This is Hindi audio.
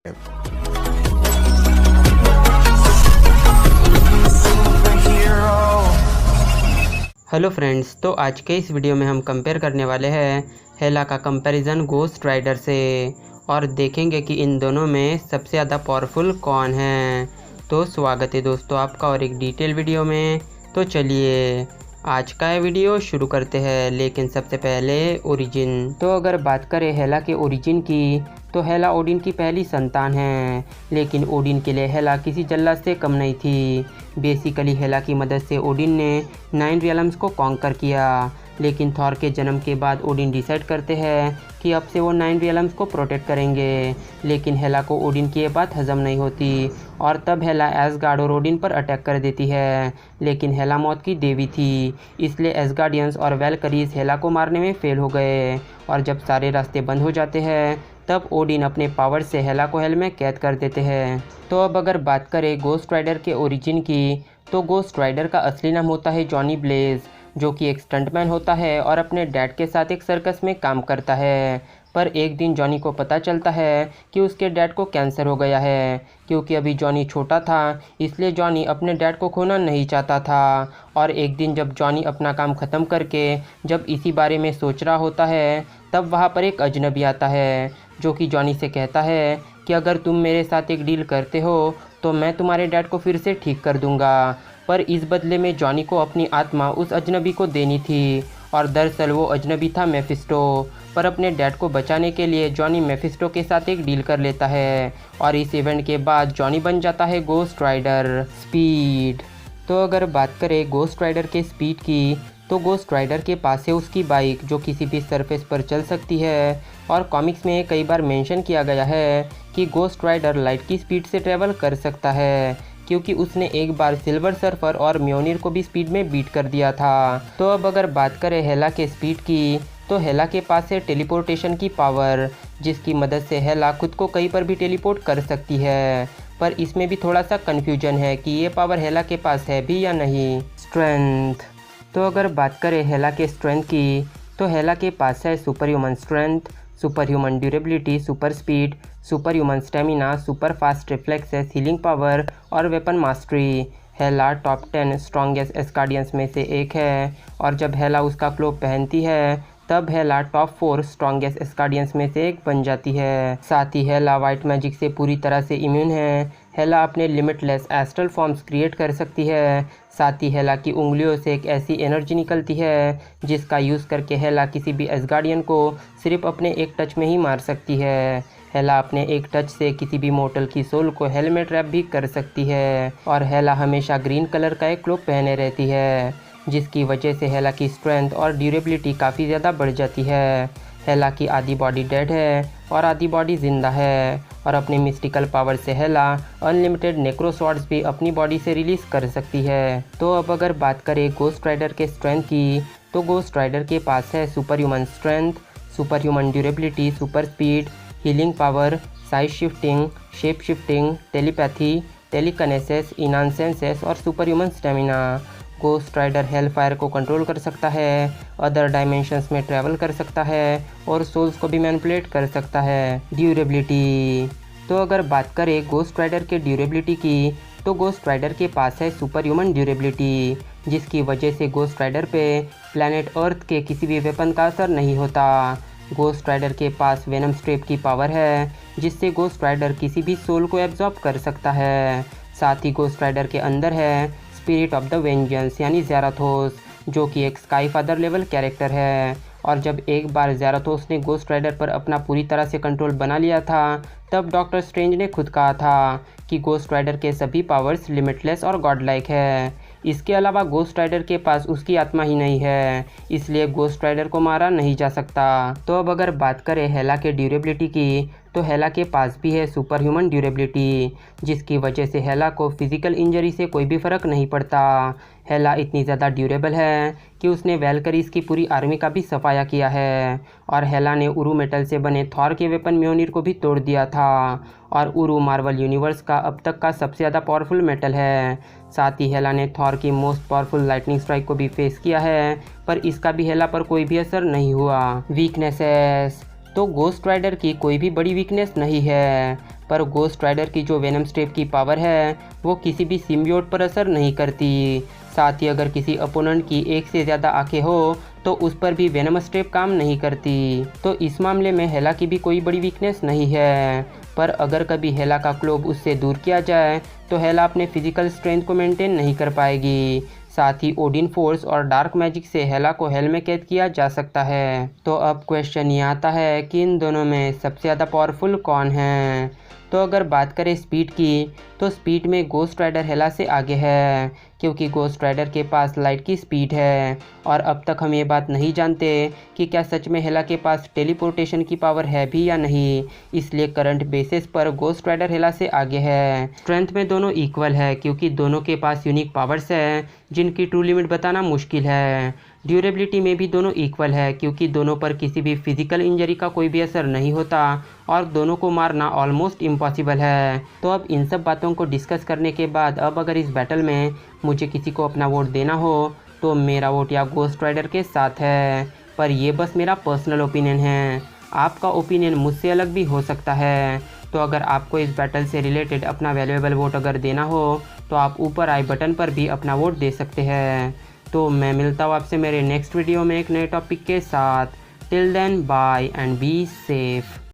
हेलो फ्रेंड्स, तो आज के इस वीडियो में हम कंपेयर करने वाले हैं हेला का कंपैरिजन गोस्ट राइडर से और देखेंगे कि इन दोनों में सबसे ज़्यादा पावरफुल कौन है। तो स्वागत है दोस्तों आपका और एक डिटेल वीडियो में। तो चलिए आज का ये वीडियो शुरू करते हैं, लेकिन सबसे पहले ओरिजिन। तो अगर बात करें हेला के ओरिजिन की, तो हेला ओडिन की पहली संतान है, लेकिन ओडिन के लिए हेला किसी जल्लाद से कम नहीं थी। बेसिकली हेला की मदद से ओडिन ने 9 रियल्म्स को कॉन्कर किया, लेकिन थॉर के जन्म के बाद ओडिन डिसाइड करते हैं कि अब से वो 9 रियल्म्स को प्रोटेक्ट करेंगे। लेकिन हेला को ओडिन की ये बात हजम नहीं होती और तब हेला एसगार्ड और ओडिन पर अटैक कर देती है। लेकिन हेला मौत की देवी थी, इसलिए एसगार्डियंस और वैल्करीज हेला को मारने में फेल हो गए और जब सारे रास्ते बंद हो जाते हैं तब ओडिन अपने पावर से हेला को हेल में कैद कर देते हैं। तो अब अगर बात करें गोस्ट राइडर के ओरिजिन की, तो गोस्ट राइडर का असली नाम होता है जॉनी ब्लेज, जो कि एक स्टंटमैन होता है और अपने डैड के साथ एक सर्कस में काम करता है। पर एक दिन जॉनी को पता चलता है कि उसके डैड को कैंसर हो गया है। क्योंकि अभी जॉनी छोटा था, इसलिए जॉनी अपने डैड को खोना नहीं चाहता था। और एक दिन जब जॉनी अपना काम ख़त्म करके जब इसी बारे में सोच रहा होता है, तब वहाँ पर एक अजनबी आता है जो कि जॉनी से कहता है कि अगर तुम मेरे साथ एक डील करते हो तो मैं तुम्हारे डैड को फिर से ठीक कर दूंगा। पर इस बदले में जॉनी को अपनी आत्मा उस अजनबी को देनी थी और दरअसल वो अजनबी था मेफिस्टो। पर अपने डैड को बचाने के लिए जॉनी मेफिस्टो के साथ एक डील कर लेता है और इस इवेंट के बाद जॉनी बन जाता है गोस्ट राइडर। स्पीड। तो अगर बात करें गोस्ट राइडर के स्पीड की, तो गोस्ट राइडर के पास है उसकी बाइक जो किसी भी सरफेस पर चल सकती है और कॉमिक्स में कई बार मेंशन किया गया है कि गोस्ट राइडर लाइट की स्पीड से ट्रैवल कर सकता है, क्योंकि उसने एक बार सिल्वर सर्फर और म्योनिर को भी स्पीड में बीट कर दिया था। तो अब अगर बात करें हेला के स्पीड की, तो हेला के पास है टेलीपोर्टेशन की पावर, जिसकी मदद से हेला खुद को कहीं पर भी टेलीपोर्ट कर सकती है। पर इसमें भी थोड़ा सा कन्फ्यूजन है कि ये पावर हेला के पास है भी या नहीं। स्ट्रेंथ। तो अगर बात करें हेला के स्ट्रेंथ की, तो हेला के पास है super human strength, super human durability, super speed, super human stamina, super fast reflexes, healing power और वेपन मास्टरी। हेला टॉप 10 स्ट्रॉन्गेस्ट एस्कार्डियंस में से एक है और जब हेला उसका क्लोक पहनती है तब हेला टॉप 4 स्ट्रॉन्गेस्ट एस्कार्डियंस में से एक बन जाती है। साथ ही हेला वाइट मैजिक से पूरी तरह से इम्यून है। हेला अपने लिमिटलेस एस्ट्रल फॉर्म्स क्रिएट कर सकती है। साथ ही हेला की उंगलियों से एक ऐसी एनर्जी निकलती है जिसका यूज़ करके हेला किसी भी एसगार्डियन को सिर्फ अपने एक टच में ही मार सकती है। हेला अपने एक टच से किसी भी मोर्टल की सोल को हेल में ट्रैप भी कर सकती है और हेला हमेशा ग्रीन कलर का एक क्लोक पहने रहती है, जिसकी वजह से हेला की स्ट्रेंथ और ड्यूरेबिलिटी काफ़ी ज़्यादा बढ़ जाती है। हेला की आधी बॉडी डेड है और आधी बॉडी जिंदा है और अपनी मिस्टिकल पावर से हेला अनलिमिटेड नेक्रो स्वॉर्ड्स भी अपनी बॉडी से रिलीज़ कर सकती है। तो अब अगर बात करें गोस्ट राइडर के स्ट्रेंथ की, तो गोस्ट राइडर के पास है super human strength, super human durability, super speed, healing power, size shifting, shape shifting, telepathy, telekinesis, enhanced senses और super human stamina. Ghost rider hell fire को कंट्रोल कर सकता है, अदर डायमेंशंस में ट्रैवल कर सकता है और सोल्स को भी मैनिपुलेट कर सकता है। ड्यूरेबिलिटी। तो अगर बात करें गोस्ट राइडर के ड्यूरेबिलिटी की, तो गोस्ट राइडर के पास है सुपर ह्यूमन ड्यूरेबिलिटी, जिसकी वजह से गोस्ट राइडर पे प्लैनेट अर्थ के किसी भी वेपन का असर नहीं होता। गोस्ट राइडर के पास वेनम स्ट्रेप की पावर है, जिससे गोस्ट राइडर किसी भी सोल को एब्जॉर्ब कर सकता है। साथ ही गोस्ट राइडर के अंदर है स्पिरिट ऑफ द वेंजेंस यानी ज़ेराथोस, जो कि एक स्काई फादर लेवल कैरेक्टर है और जब एक बार ज़ेराथोस ने गोस्ट राइडर पर अपना पूरी तरह से कंट्रोल बना लिया था, तब डॉक्टर स्ट्रेंज ने खुद कहा था कि गोस्ट राइडर के सभी पावर्स लिमिटलेस और गॉड लाइक है। इसके अलावा गोस्ट राइडर के पास उसकी आत्मा ही नहीं है, इसलिए गोस्ट राइडर को मारा नहीं जा सकता। तो अब अगर बात करें हेला के ड्यूरेबिलिटी की, तो हेला के पास भी है सुपर ह्यूमन ड्यूरेबिलिटी, जिसकी वजह से हेला को फिजिकल इंजरी से कोई भी फ़र्क नहीं पड़ता। हेला इतनी ज़्यादा ड्यूरेबल है कि उसने वैल्करीज की पूरी आर्मी का भी सफाया किया है और हेला ने उरू मेटल से बने थॉर के वेपन म्योनिर को भी तोड़ दिया था और उरू मार्वल यूनिवर्स का अब तक का सबसे ज़्यादा पावरफुल मेटल है। साथ ही हेला ने थॉर की मोस्ट पावरफुल लाइटनिंग स्ट्राइक को भी फेस किया है, पर इसका भी हेला पर कोई भी असर नहीं हुआ। वीकनेसेस। तो गोस्ट राइडर की कोई भी बड़ी वीकनेस नहीं है, पर गोस्ट राइडर की जो वेनम स्ट्रेप की पावर है वो किसी भी सिम्बियोट पर असर नहीं करती। साथ ही अगर किसी अपोनेंट की एक से ज़्यादा आंखें हो तो उस पर भी वेनम स्ट्रेप काम नहीं करती। तो इस मामले में हेला की भी कोई बड़ी वीकनेस नहीं है। पर अगर कभी हेला का क्लोब उससे दूर किया जाए तो हेला अपने फिजिकल स्ट्रेंथ को मेंटेन नहीं कर पाएगी। साथ ही ओडिन फोर्स और डार्क मैजिक से हेला को हेल में कैद किया जा सकता है। तो अब क्वेश्चन ये आता है कि इन दोनों में सबसे ज़्यादा पावरफुल कौन है। तो अगर बात करें स्पीड की तो स्पीड में गोस्ट राइडर हेला से आगे है, क्योंकि गोस्ट राइडर के पास लाइट की स्पीड है। और अब तक हम ये बात नहीं जानते कि क्या सच में हेला के पास टेलीपोर्टेशन की पावर है भी या नहीं, इसलिए करंट बेसिस पर गोस्ट राइडर हेला से आगे है। स्ट्रेंथ में दोनों इक्वल है क्योंकि दोनों के पास यूनिक पावर्स है जिनकी ट्रू लिमिट बताना मुश्किल है। ड्यूरेबिलिटी में भी दोनों इक्वल है क्योंकि दोनों पर किसी भी फिजिकल इंजरी का कोई भी असर नहीं होता और दोनों को मारना ऑलमोस्ट इम्पॉसिबल है। तो अब इन सब बातों को डिस्कस करने के बाद अब अगर इस बैटल में मुझे किसी को अपना वोट देना हो तो मेरा वोट या गोस्ट राइडर के साथ है। पर ये बस मेरा पर्सनल ओपिनियन है, आपका ओपिनियन मुझसे अलग भी हो सकता है। तो अगर आपको इस बैटल से रिलेटेड अपना वैल्यूएबल वोट अगर देना हो तो आप ऊपर आई बटन पर भी अपना वोट दे सकते हैं। तो मैं मिलता हूँ आपसे मेरे नेक्स्ट वीडियो में एक नए टॉपिक के साथ। Till then bye and be safe.